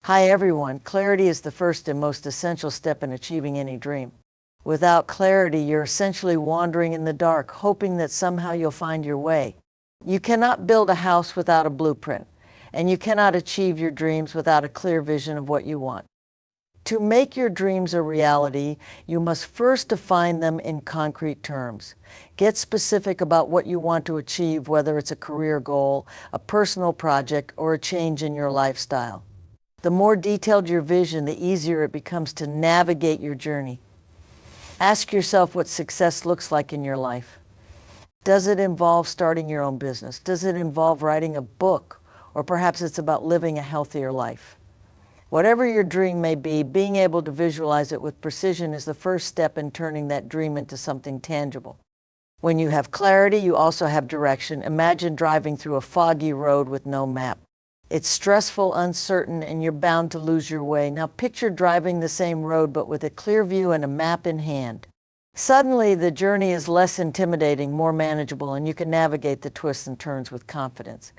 Hi everyone, clarity is the first and most essential step in achieving any dream. Without clarity, you're essentially wandering in the dark, hoping that somehow you'll find your way. You cannot build a house without a blueprint, and you cannot achieve your dreams without a clear vision of what you want. To make your dreams a reality, you must first define them in concrete terms. Get specific about what you want to achieve, whether it's a career goal, a personal project, or a change in your lifestyle. The more detailed your vision, the easier it becomes to navigate your journey. Ask yourself what success looks like in your life. Does it involve starting your own business? Does it involve writing a book? Or perhaps it's about living a healthier life. Whatever your dream may be, being able to visualize it with precision is the first step in turning that dream into something tangible. When you have clarity, you also have direction. Imagine driving through a foggy road with no map. It's stressful, uncertain, and you're bound to lose your way. Now picture driving the same road but with a clear view and a map in hand. Suddenly, the journey is less intimidating, more manageable, and you can navigate the twists and turns with confidence.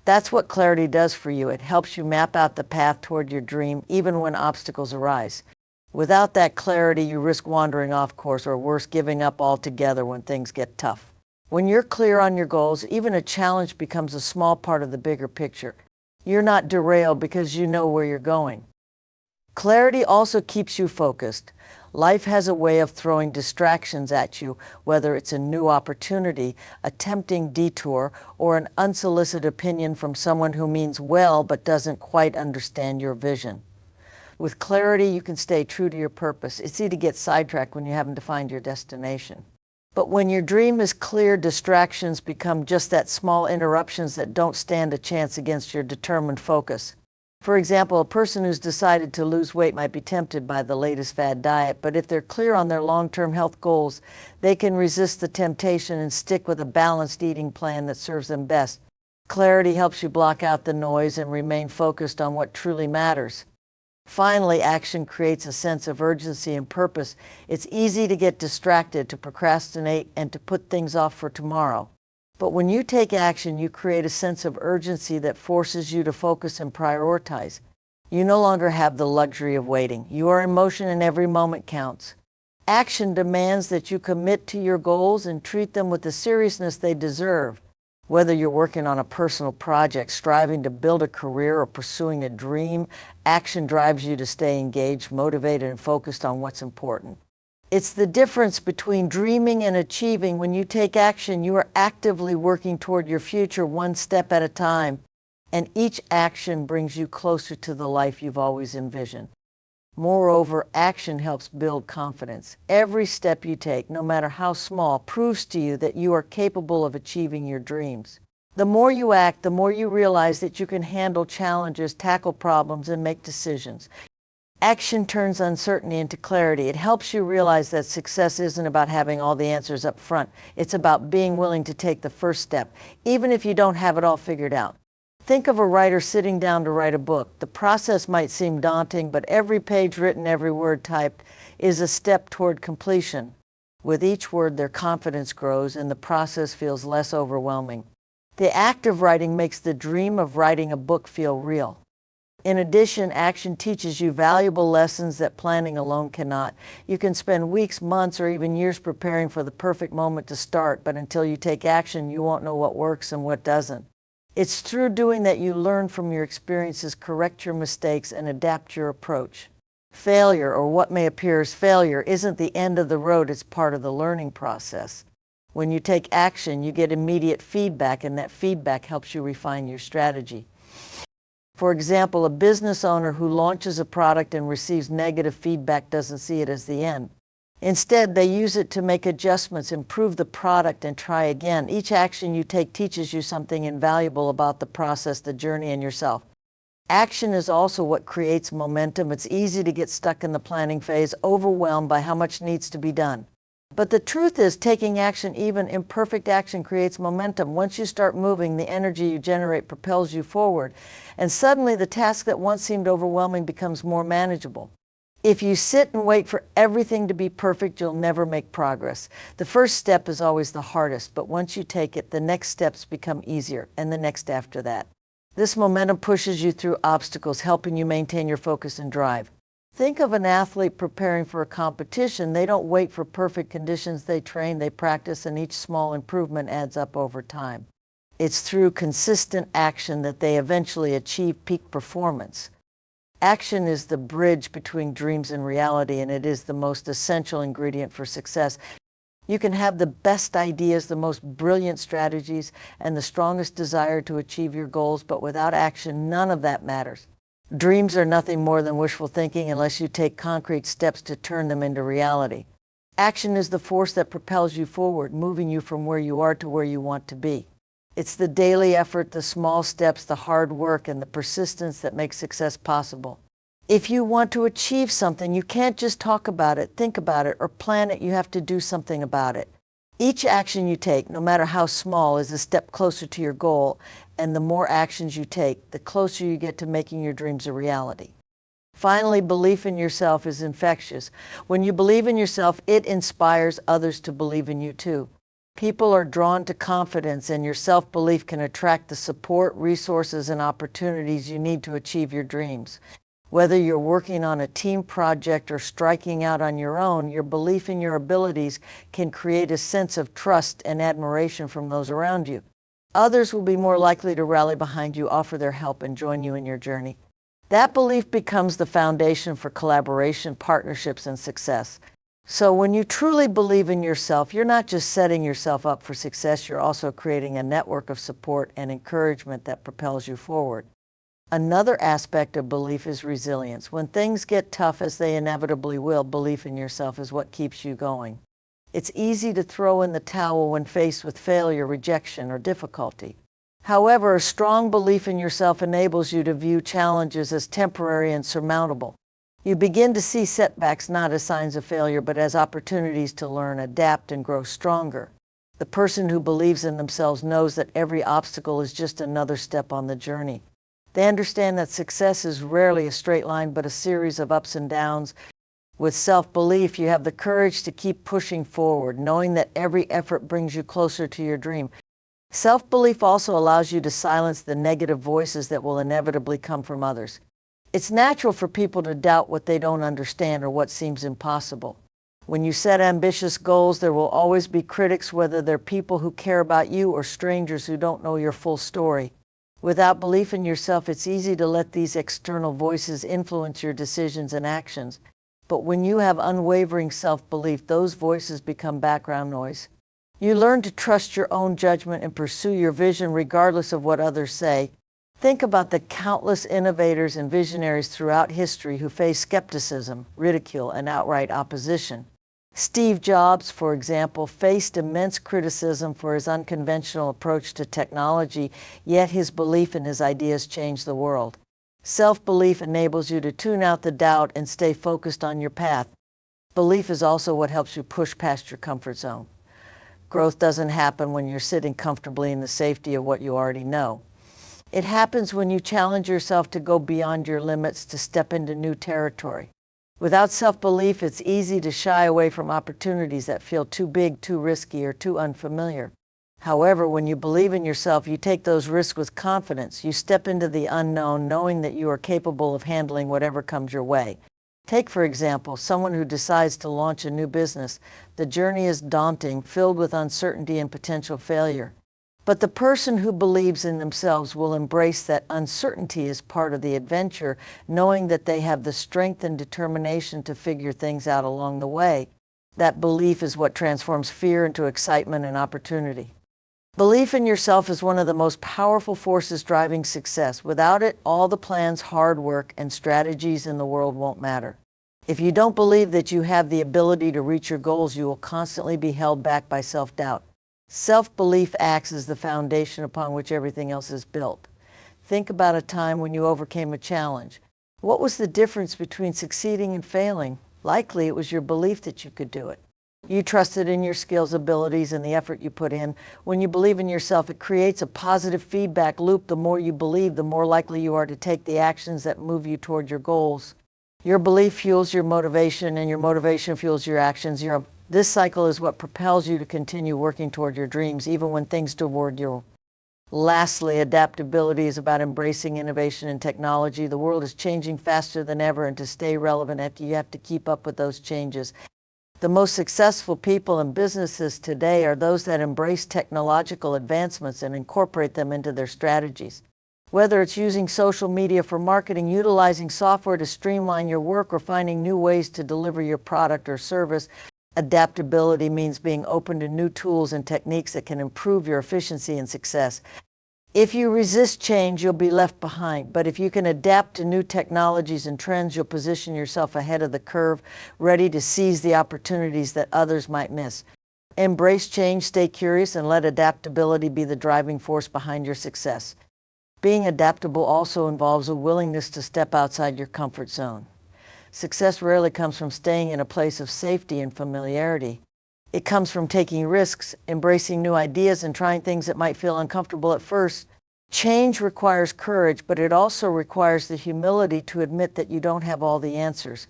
That's what clarity does for you. It helps you map out the path toward your dream, even when obstacles arise. Without that clarity, you risk wandering off course, or worse, giving up altogether when things get tough. When you're clear on your goals, even a challenge becomes a small part of the bigger picture. You're not derailed because you know where you're going. Clarity also keeps you focused. Life has a way of throwing distractions at you, whether it's a new opportunity, a tempting detour, or an unsolicited opinion from someone who means well but doesn't quite understand your vision. With clarity, you can stay true to your purpose. It's easy to get sidetracked when you haven't defined your destination. But when your dream is clear, distractions become just that small interruptions that don't stand a chance against your determined focus. For example, a person who's decided to lose weight might be tempted by the latest fad diet, but if they're clear on their long-term health goals, they can resist the temptation and stick with a balanced eating plan that serves them best. Clarity helps you block out the noise and remain focused on what truly matters. Finally, action creates a sense of urgency and purpose. It's easy to get distracted, to procrastinate, and to put things off for tomorrow. But when you take action, you create a sense of urgency that forces you to focus and prioritize. You no longer have the luxury of waiting. You are in motion and every moment counts. Action demands that you commit to your goals and treat them with the seriousness they deserve. Whether you're working on a personal project, striving to build a career, or pursuing a dream, action drives you to stay engaged, motivated, and focused on what's important. It's the difference between dreaming and achieving. When you take action, you are actively working toward your future one step at a time, and each action brings you closer to the life you've always envisioned. Moreover, action helps build confidence. Every step you take, no matter how small, proves to you that you are capable of achieving your dreams. The more you act, the more you realize that you can handle challenges, tackle problems, and make decisions. Action turns uncertainty into clarity. It helps you realize that success isn't about having all the answers up front. It's about being willing to take the first step, even if you don't have it all figured out. Think of a writer sitting down to write a book. The process might seem daunting, but every page written, every word typed is a step toward completion. With each word, their confidence grows and the process feels less overwhelming. The act of writing makes the dream of writing a book feel real. In addition, action teaches you valuable lessons that planning alone cannot. You can spend weeks, months, or even years preparing for the perfect moment to start, but until you take action, you won't know what works and what doesn't. It's through doing that you learn from your experiences, correct your mistakes, and adapt your approach. Failure, or what may appear as failure, isn't the end of the road, it's part of the learning process. When you take action, you get immediate feedback, and that feedback helps you refine your strategy. For example, a business owner who launches a product and receives negative feedback doesn't see it as the end. Instead, they use it to make adjustments, improve the product, and try again. Each action you take teaches you something invaluable about the process, the journey, and yourself. Action is also what creates momentum. It's easy to get stuck in the planning phase, overwhelmed by how much needs to be done. But the truth is, taking action, even imperfect action, creates momentum. Once you start moving, the energy you generate propels you forward, and suddenly the task that once seemed overwhelming becomes more manageable. If you sit and wait for everything to be perfect, you'll never make progress. The first step is always the hardest, but once you take it, the next steps become easier, and the next after that. This momentum pushes you through obstacles, helping you maintain your focus and drive. Think of an athlete preparing for a competition. They don't wait for perfect conditions. They train, they practice, and each small improvement adds up over time. It's through consistent action that they eventually achieve peak performance. Action is the bridge between dreams and reality, and it is the most essential ingredient for success. You can have the best ideas, the most brilliant strategies, and the strongest desire to achieve your goals, but without action, none of that matters. Dreams are nothing more than wishful thinking unless you take concrete steps to turn them into reality. Action is the force that propels you forward, moving you from where you are to where you want to be. It's the daily effort, the small steps, the hard work, and the persistence that make success possible. If you want to achieve something, you can't just talk about it, think about it, or plan it. You have to do something about it. Each action you take, no matter how small, is a step closer to your goal, and the more actions you take, the closer you get to making your dreams a reality. Finally, belief in yourself is infectious. When you believe in yourself, it inspires others to believe in you too. People are drawn to confidence, and your self-belief can attract the support, resources, and opportunities you need to achieve your dreams. Whether you're working on a team project or striking out on your own, your belief in your abilities can create a sense of trust and admiration from those around you. Others will be more likely to rally behind you, offer their help, and join you in your journey. That belief becomes the foundation for collaboration, partnerships, and success. So when you truly believe in yourself, you're not just setting yourself up for success, you're also creating a network of support and encouragement that propels you forward. Another aspect of belief is resilience. When things get tough, as they inevitably will, belief in yourself is what keeps you going. It's easy to throw in the towel when faced with failure, rejection, or difficulty. However, a strong belief in yourself enables you to view challenges as temporary and surmountable. You begin to see setbacks not as signs of failure, but as opportunities to learn, adapt, and grow stronger. The person who believes in themselves knows that every obstacle is just another step on the journey. They understand that success is rarely a straight line, but a series of ups and downs. With self-belief, you have the courage to keep pushing forward, knowing that every effort brings you closer to your dream. Self-belief also allows you to silence the negative voices that will inevitably come from others. It's natural for people to doubt what they don't understand or what seems impossible. When you set ambitious goals, there will always be critics, whether they're people who care about you or strangers who don't know your full story. Without belief in yourself, it's easy to let these external voices influence your decisions and actions. But when you have unwavering self-belief, those voices become background noise. You learn to trust your own judgment and pursue your vision regardless of what others say. Think about the countless innovators and visionaries throughout history who faced skepticism, ridicule, and outright opposition. Steve Jobs, for example, faced immense criticism for his unconventional approach to technology, yet his belief in his ideas changed the world. Self-belief enables you to tune out the doubt and stay focused on your path. Belief is also what helps you push past your comfort zone. Growth doesn't happen when you're sitting comfortably in the safety of what you already know. It happens when you challenge yourself to go beyond your limits, to step into new territory. Without self-belief, it's easy to shy away from opportunities that feel too big, too risky, or too unfamiliar. However, when you believe in yourself, you take those risks with confidence. You step into the unknown, knowing that you are capable of handling whatever comes your way. Take, for example, someone who decides to launch a new business. The journey is daunting, filled with uncertainty and potential failure. But the person who believes in themselves will embrace that uncertainty as part of the adventure, knowing that they have the strength and determination to figure things out along the way. That belief is what transforms fear into excitement and opportunity. Belief in yourself is one of the most powerful forces driving success. Without it, all the plans, hard work, and strategies in the world won't matter. If you don't believe that you have the ability to reach your goals, you will constantly be held back by self-doubt. Self-belief acts as the foundation upon which everything else is built. Think about a time when you overcame a challenge. What was the difference between succeeding and failing? Likely it was your belief that you could do it. You trusted in your skills, abilities, and the effort you put in. When you believe in yourself, it creates a positive feedback loop. The more you believe, the more likely you are to take the actions that move you toward your goals. Your belief fuels your motivation, and your motivation fuels your actions. This cycle is what propels you to continue working toward your dreams, even when things toward you Lastly, adaptability is about embracing innovation and technology. The world is changing faster than ever, and to stay relevant, you have to keep up with those changes. The most successful people and businesses today are those that embrace technological advancements and incorporate them into their strategies. Whether it's using social media for marketing, utilizing software to streamline your work, or finding new ways to deliver your product or service, adaptability means being open to new tools and techniques that can improve your efficiency and success. If you resist change, you'll be left behind. But if you can adapt to new technologies and trends, you'll position yourself ahead of the curve, ready to seize the opportunities that others might miss. Embrace change, stay curious, and let adaptability be the driving force behind your success. Being adaptable also involves a willingness to step outside your comfort zone. Success rarely comes from staying in a place of safety and familiarity. It comes from taking risks, embracing new ideas, and trying things that might feel uncomfortable at first. Change requires courage, but it also requires the humility to admit that you don't have all the answers.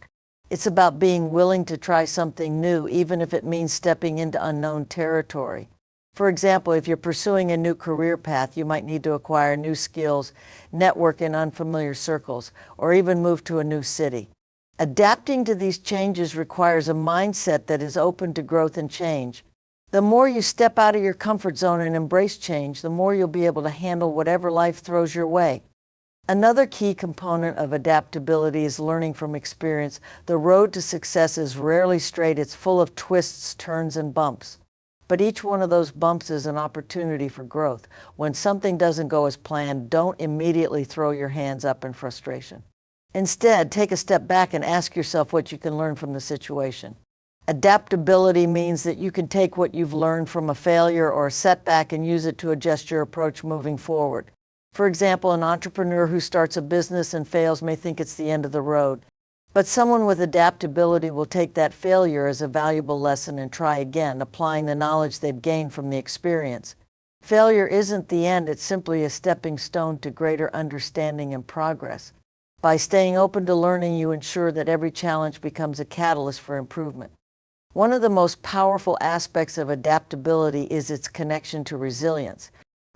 It's about being willing to try something new, even if it means stepping into unknown territory. For example, if you're pursuing a new career path, you might need to acquire new skills, network in unfamiliar circles, or even move to a new city. Adapting to these changes requires a mindset that is open to growth and change. The more you step out of your comfort zone and embrace change, the more you'll be able to handle whatever life throws your way. Another key component of adaptability is learning from experience. The road to success is rarely straight. It's full of twists, turns, and bumps. But each one of those bumps is an opportunity for growth. When something doesn't go as planned, don't immediately throw your hands up in frustration. Instead, take a step back and ask yourself what you can learn from the situation. Adaptability means that you can take what you've learned from a failure or a setback and use it to adjust your approach moving forward. For example, an entrepreneur who starts a business and fails may think it's the end of the road. But someone with adaptability will take that failure as a valuable lesson and try again, applying the knowledge they've gained from the experience. Failure isn't the end, it's simply a stepping stone to greater understanding and progress. By staying open to learning, you ensure that every challenge becomes a catalyst for improvement. One of the most powerful aspects of adaptability is its connection to resilience.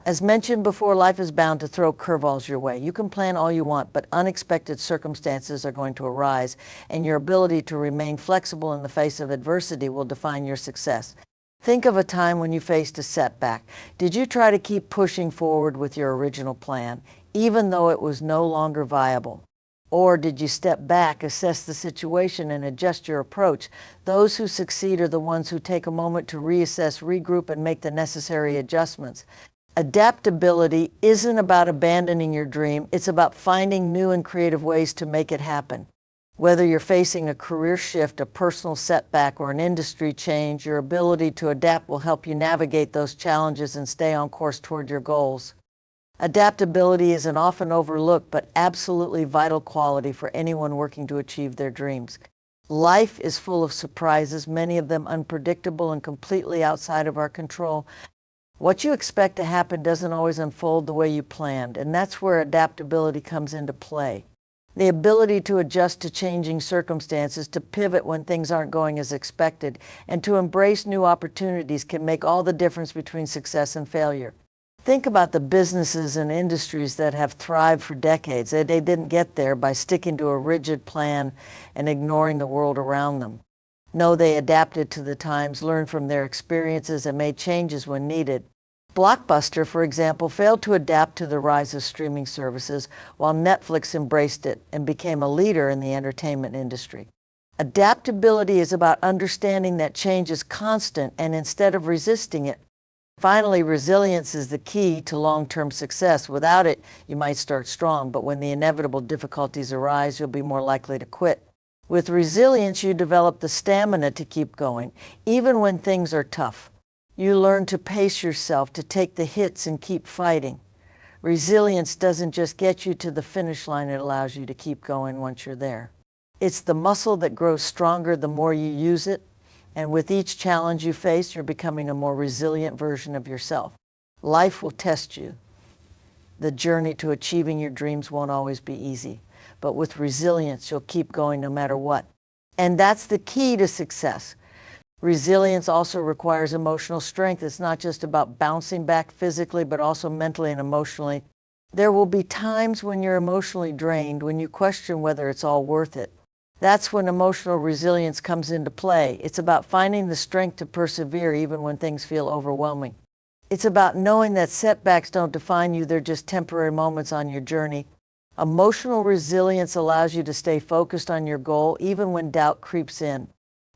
As mentioned before, life is bound to throw curveballs your way. You can plan all you want, but unexpected circumstances are going to arise, and your ability to remain flexible in the face of adversity will define your success. Think of a time when you faced a setback. Did you try to keep pushing forward with your original plan, even though it was no longer viable? Or did you step back, assess the situation, and adjust your approach? Those who succeed are the ones who take a moment to reassess, regroup, and make the necessary adjustments. Adaptability isn't about abandoning your dream, it's about finding new and creative ways to make it happen. Whether you're facing a career shift, a personal setback, or an industry change, your ability to adapt will help you navigate those challenges and stay on course toward your goals. Adaptability is an often overlooked but absolutely vital quality for anyone working to achieve their dreams. Life is full of surprises, many of them unpredictable and completely outside of our control. What you expect to happen doesn't always unfold the way you planned, and that's where adaptability comes into play. The ability to adjust to changing circumstances, to pivot when things aren't going as expected, and to embrace new opportunities can make all the difference between success and failure. Think about the businesses and industries that have thrived for decades. They didn't get there by sticking to a rigid plan and ignoring the world around them. No, they adapted to the times, learned from their experiences, and made changes when needed. Blockbuster, for example, failed to adapt to the rise of streaming services, while Netflix embraced it and became a leader in the entertainment industry. Adaptability is about understanding that change is constant, and instead of resisting it. Finally, resilience is the key to long-term success. Without it, you might start strong, but when the inevitable difficulties arise, you'll be more likely to quit. With resilience, you develop the stamina to keep going, even when things are tough. You learn to pace yourself, to take the hits and keep fighting. Resilience doesn't just get you to the finish line, it allows you to keep going once you're there. It's the muscle that grows stronger the more you use it, and with each challenge you face, you're becoming a more resilient version of yourself. Life will test you. The journey to achieving your dreams won't always be easy, but with resilience, you'll keep going no matter what. And that's the key to success. Resilience also requires emotional strength. It's not just about bouncing back physically, but also mentally and emotionally. There will be times when you're emotionally drained, when you question whether it's all worth it. That's when emotional resilience comes into play. It's about finding the strength to persevere even when things feel overwhelming. It's about knowing that setbacks don't define you, they're just temporary moments on your journey. Emotional resilience allows you to stay focused on your goal even when doubt creeps in.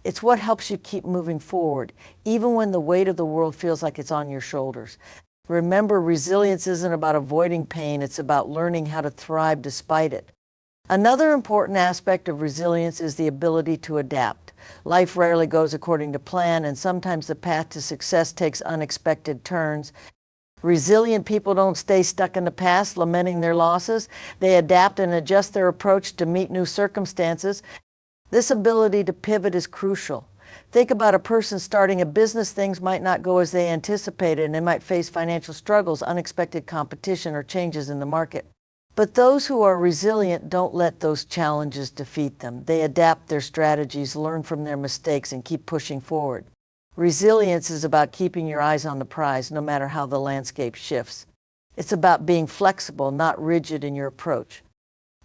It's what helps you keep moving forward, even when the weight of the world feels like it's on your shoulders. Remember, resilience isn't about avoiding pain, it's about learning how to thrive despite it. Another important aspect of resilience is the ability to adapt. Life rarely goes according to plan, and sometimes the path to success takes unexpected turns. Resilient people don't stay stuck in the past, lamenting their losses. They adapt and adjust their approach to meet new circumstances. This ability to pivot is crucial. Think about a person starting a business. Things might not go as they anticipated, and they might face financial struggles, unexpected competition, or changes in the market. But those who are resilient don't let those challenges defeat them. They adapt their strategies, learn from their mistakes, and keep pushing forward. Resilience is about keeping your eyes on the prize, no matter how the landscape shifts. It's about being flexible, not rigid in your approach.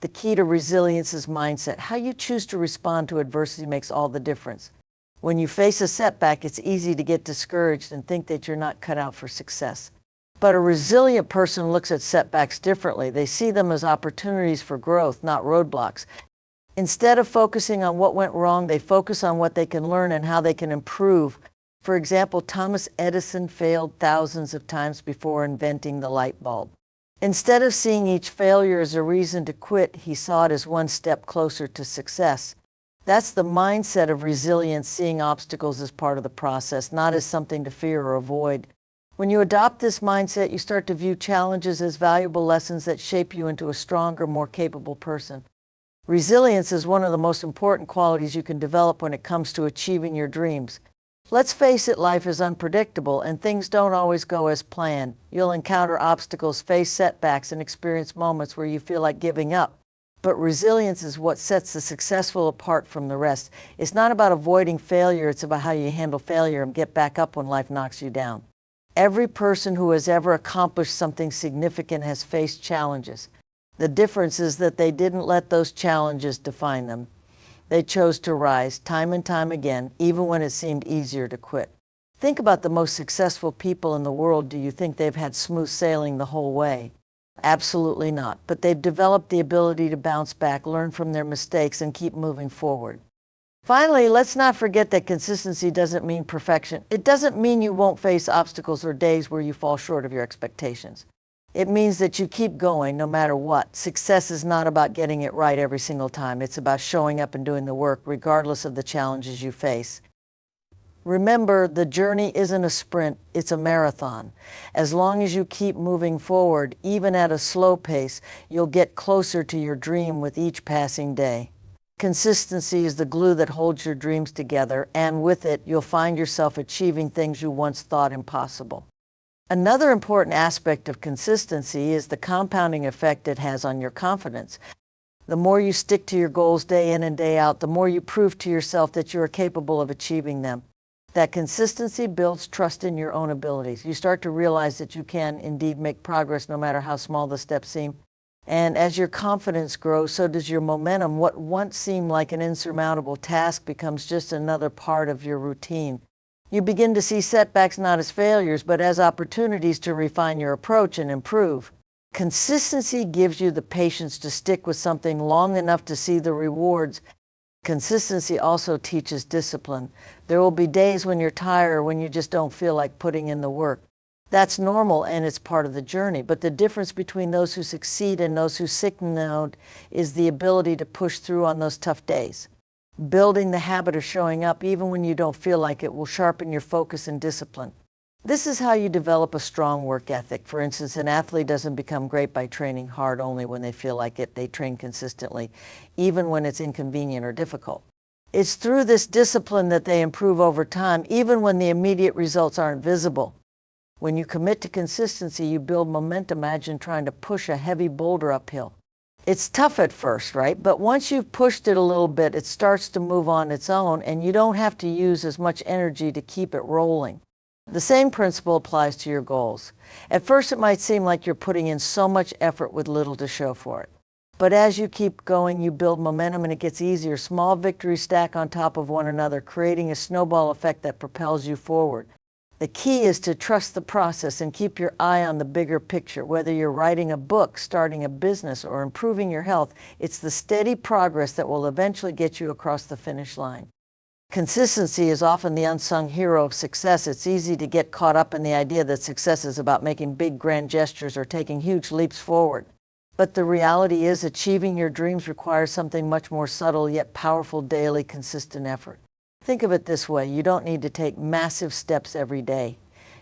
The key to resilience is mindset. How you choose to respond to adversity makes all the difference. When you face a setback, it's easy to get discouraged and think that you're not cut out for success. But a resilient person looks at setbacks differently. They see them as opportunities for growth, not roadblocks. Instead of focusing on what went wrong, they focus on what they can learn and how they can improve. For example, Thomas Edison failed thousands of times before inventing the light bulb. Instead of seeing each failure as a reason to quit, he saw it as one step closer to success. That's the mindset of resilience, seeing obstacles as part of the process, not as something to fear or avoid. When you adopt this mindset, you start to view challenges as valuable lessons that shape you into a stronger, more capable person. Resilience is one of the most important qualities you can develop when it comes to achieving your dreams. Let's face it, life is unpredictable and things don't always go as planned. You'll encounter obstacles, face setbacks, and experience moments where you feel like giving up. But resilience is what sets the successful apart from the rest. It's not about avoiding failure, it's about how you handle failure and get back up when life knocks you down. Every person who has ever accomplished something significant has faced challenges. The difference is that they didn't let those challenges define them. They chose to rise time and time again, even when it seemed easier to quit. Think about the most successful people in the world. Do you think they've had smooth sailing the whole way? Absolutely not. But they've developed the ability to bounce back, learn from their mistakes, and keep moving forward. Finally, let's not forget that consistency doesn't mean perfection. It doesn't mean you won't face obstacles or days where you fall short of your expectations. It means that you keep going no matter what. Success is not about getting it right every single time. It's about showing up and doing the work regardless of the challenges you face. Remember, the journey isn't a sprint, it's a marathon. As long as you keep moving forward, even at a slow pace, you'll get closer to your dream with each passing day. Consistency is the glue that holds your dreams together, and with it, you'll find yourself achieving things you once thought impossible. Another important aspect of consistency is the compounding effect it has on your confidence. The more you stick to your goals day in and day out, the more you prove to yourself that you are capable of achieving them. That consistency builds trust in your own abilities. You start to realize that you can indeed make progress no matter how small the steps seem. And as your confidence grows, so does your momentum. What once seemed like an insurmountable task becomes just another part of your routine. You begin to see setbacks not as failures, but as opportunities to refine your approach and improve. Consistency gives you the patience to stick with something long enough to see the rewards. Consistency also teaches discipline. There will be days when you're tired or when you just don't feel like putting in the work. That's normal and it's part of the journey, but the difference between those who succeed and those who signal is the ability to push through on those tough days. Building the habit of showing up even when you don't feel like it will sharpen your focus and discipline. This is how you develop a strong work ethic. For instance, an athlete doesn't become great by training hard only when they feel like it. They train consistently, even when it's inconvenient or difficult. It's through this discipline that they improve over time, even when the immediate results aren't visible. When you commit to consistency, you build momentum. Imagine trying to push a heavy boulder uphill. It's tough at first, right? But once you've pushed it a little bit, it starts to move on its own, and you don't have to use as much energy to keep it rolling. The same principle applies to your goals. At first, it might seem like you're putting in so much effort with little to show for it. But as you keep going, you build momentum and it gets easier. Small victories stack on top of one another, creating a snowball effect that propels you forward. The key is to trust the process and keep your eye on the bigger picture. Whether you're writing a book, starting a business, or improving your health, it's the steady progress that will eventually get you across the finish line. Consistency is often the unsung hero of success. It's easy to get caught up in the idea that success is about making big, grand gestures or taking huge leaps forward. But the reality is, achieving your dreams requires something much more subtle yet powerful: daily, consistent effort. Think of it this way: you don't need to take massive steps every day.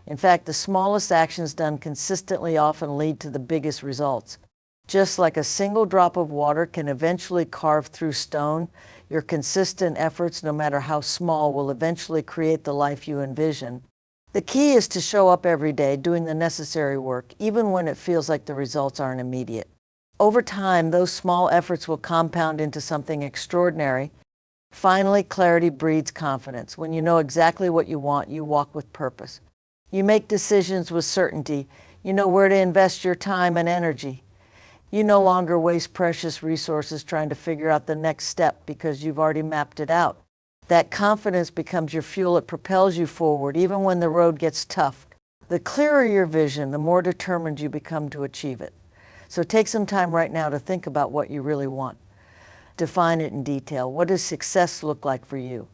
In fact, the smallest actions done consistently often lead to the biggest results. Just like a single drop of water can eventually carve through stone, your consistent efforts, no matter how small, will eventually create the life you envision. The key is to show up every day, doing the necessary work, even when it feels like the results aren't immediate. Over time, those small efforts will compound into something extraordinary. Finally, clarity breeds confidence. When you know exactly what you want, you walk with purpose. You make decisions with certainty. You know where to invest your time and energy. You no longer waste precious resources trying to figure out the next step because you've already mapped it out. That confidence becomes your fuel. It propels you forward, even when the road gets tough. The clearer your vision, the more determined you become to achieve it. So take some time right now to think about what you really want. Define it in detail. What does success look like for you?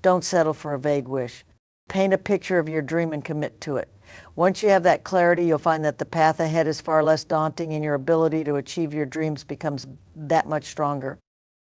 Don't settle for a vague wish. Paint a picture of your dream and commit to it. Once you have that clarity, you'll find that the path ahead is far less daunting and your ability to achieve your dreams becomes that much stronger.